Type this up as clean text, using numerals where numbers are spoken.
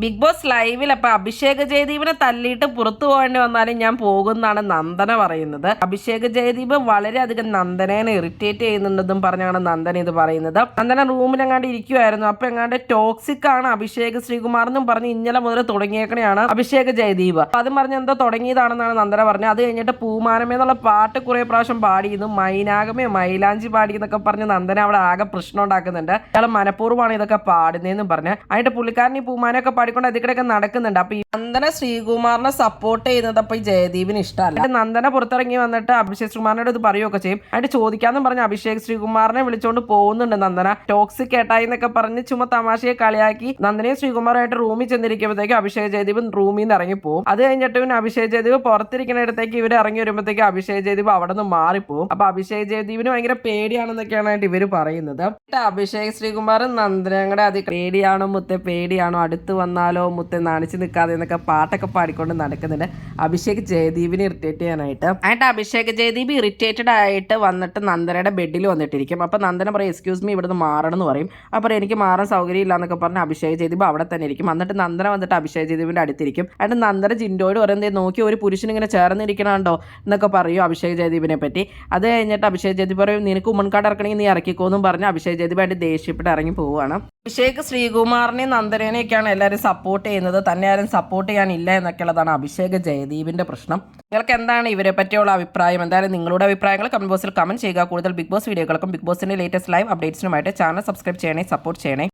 Big boss ലൈവിൽ അപ്പൊ അഭിഷേക് ജയദീപിനെ തല്ലിയിട്ട് പുറത്തു പോകേണ്ടി വന്നാലും ഞാൻ പോകുന്നാണ് നന്ദന പറയുന്നത്. അഭിഷേക് ജയദീപ് വളരെയധികം നന്ദനെ ഇറിറ്റേറ്റ് ചെയ്യുന്നുണ്ടെന്നും പറഞ്ഞാണ് നന്ദന ഇത് പറയുന്നത്. നന്ദന റൂമിലെങ്ങാണ്ട് ഇരിക്കുമായിരുന്നു. അപ്പൊ എങ്ങാണ്ട് ടോക്സിക് ആണ് അഭിഷേക് ശ്രീകുമാർ എന്നും പറഞ്ഞ് ഇന്നലെ മുതൽ തുടങ്ങിയേക്കണെയാണ് അഭിഷേക് ജയദീപ്. അതും പറഞ്ഞ് എന്തോ തുടങ്ങിയതാണെന്നാണ് നന്ദന പറഞ്ഞത്. അത് കഴിഞ്ഞിട്ട് പൂമാനമേ എന്നുള്ള പാട്ട് കുറെ പ്രാവശ്യം പാടിയിരുന്നു. മൈനാകമേ മൈലാഞ്ചി പാടി എന്നൊക്കെ പറഞ്ഞ് നന്ദന അവിടെ ആകെ പ്രശ്നം ഉണ്ടാക്കുന്നുണ്ട്. അയാൾ മനഃപൂർവ്വമാണ് ഇതൊക്കെ പാടുന്നതെന്നും പറഞ്ഞ് അതിന്റെ പുള്ളിക്കാരൻ ഈ പൂമാനൊക്കെ പാടിക്കൊണ്ട് അതിക്കിടയൊക്കെ നടക്കുന്നുണ്ട്. അപ്പൊ ഈ നന്ദന ശ്രീകുമാറിനെ സപ്പോർട്ട് ചെയ്യുന്നത് അപ്പൊ ഈ ജയദീപിന് ഇഷ്ടമല്ല. നന്ദന പുറത്തിറങ്ങി വന്നിട്ട് അഭിഷേക് ശ്രീകുമാറിനോട് ഇത് പറയുകയൊക്കെ ചെയ്യും. അതിന്റെ ചോദിക്കാന്നും പറഞ്ഞ് അഭിഷേക് ശ്രീകുമാറിനെ വിളിച്ചോണ്ട് പോകുന്നുണ്ട് നന്ദന. ടോക്സിക് ഏട്ടായി എന്നൊക്കെ പറഞ്ഞ് ചുമ തമാശയെ കളിയാക്കി നന്ദനയും ശ്രീകുമാറുമായിട്ട് റൂമിൽ ചെന്നിരിക്കുമ്പോഴത്തേക്ക് അഭിഷേക് ജയദീപ് റൂമിൽ നിന്ന് ഇറങ്ങി പോകും. അത് കഴിഞ്ഞിട്ട് പിന്നെ അഭിഷേക് ജയദീപ് പുറത്തിരിക്കുന്നിടത്തേക്ക് ഇവർ ഇറങ്ങി വരുമ്പോഴത്തേക്ക് അഭിഷേക് ജയദീപ് അവിടെ നിന്ന് മാറിപ്പോകും. അപ്പൊ അഭിഷേക് ജയദീപിന് ഭയങ്കര പേടിയാണെന്നൊക്കെയാണ് ഇവര് പറയുന്നത്. അഭിഷേക് ശ്രീകുമാർ നന്ദനയുടെ അത് പേടിയാണോ മുത്തെ പേടിയാണോ, അടുത്ത് വന്നാലോ മുത്തെ നാണിച്ച് നിൽക്കാതെ എന്നൊക്കെ പാട്ടൊക്കെ പാടിക്കൊണ്ട് നടക്കുന്നുണ്ട് അഭിഷേക് ജയദീപിനെ ഇറിറ്റേറ്റ് ചെയ്യാനായിട്ട്. ആയിട്ട് അഭിഷേക് ജയദീപ് ഇറിറ്റേറ്റഡ് ആയിട്ട് വന്നിട്ട് നന്ദനയുടെ ബെഡിൽ വന്നിട്ടിരിക്കും. അപ്പൊ നന്ദന പറയും എക്സ്ക്യൂസ് മീ ഇവിടുന്ന് മാറണം എന്ന് പറയും. അപ്പോൾ എനിക്ക് മാറാൻ സൗകര്യം ഇല്ല എന്നൊക്കെ പറഞ്ഞ് അഭിഷേക് ജയദീപ് അവിടെ തന്നെ ഇരിക്കും. എന്നിട്ട് നന്ദന വന്നിട്ട് അഭിഷേക് ജയദീപിന്റെ അടുത്തിരിക്കും. എന്നിട്ട് നന്ദന ജിൻഡോയോട് പറയുന്നത് നോക്കി ഒരു പുരുഷൻ ഇങ്ങനെ ചേർന്നിരിക്കണോ എന്നൊക്കെ പറയും അഭിഷേക് ജയദീപിനെ പറ്റി. അത് കഴിഞ്ഞിട്ട് അഭിഷേക് ജയദീപ് പറയും നിനക്ക് ഉമ്മൻകാട് ഇറക്കണമെങ്കിൽ നീ ഇറക്കിക്കോന്നും പറഞ്ഞ് അഭിഷേക് ജയദീപ് ആയിട്ട് ദേഷ്യപ്പെട്ട് ഇറങ്ങി പോവുകയാണ്. അഭിഷേക് ശ്രീകുമാറിനെയും നന്ദനേനെയൊക്കെയാണ് എല്ലാവരും സപ്പോർട്ട് ചെയ്യുന്നത്. തന്നെ ആരും സപ്പോർട്ട് ചെയ്യാനില്ല എന്നൊക്കെയുള്ളതാണ് അഭിഷേക് ജയദീപിന്റെ പ്രശ്നം. നിങ്ങൾക്ക് എന്താണ് ഇവരെ പറ്റിയുള്ള അഭിപ്രായം? എന്തായാലും നിങ്ങളുടെ അഭിപ്രായങ്ങൾ കമന്റ് ബോക്സിൽ കമന്റ് ചെയ്യുക. കൂടുതൽ ബിഗ് ബോസ് വീഡിയോകൾക്കും ബിഗ് ബോസിന്റെ ലേറ്റസ്റ്റ് ലൈവ് അപ്ഡേറ്റ്സിനുമായിട്ട് ചാനൽ സബ്സ്ക്രൈബ് ചെയ്യണേ, സപ്പോർട്ട് ചെയ്യണേ.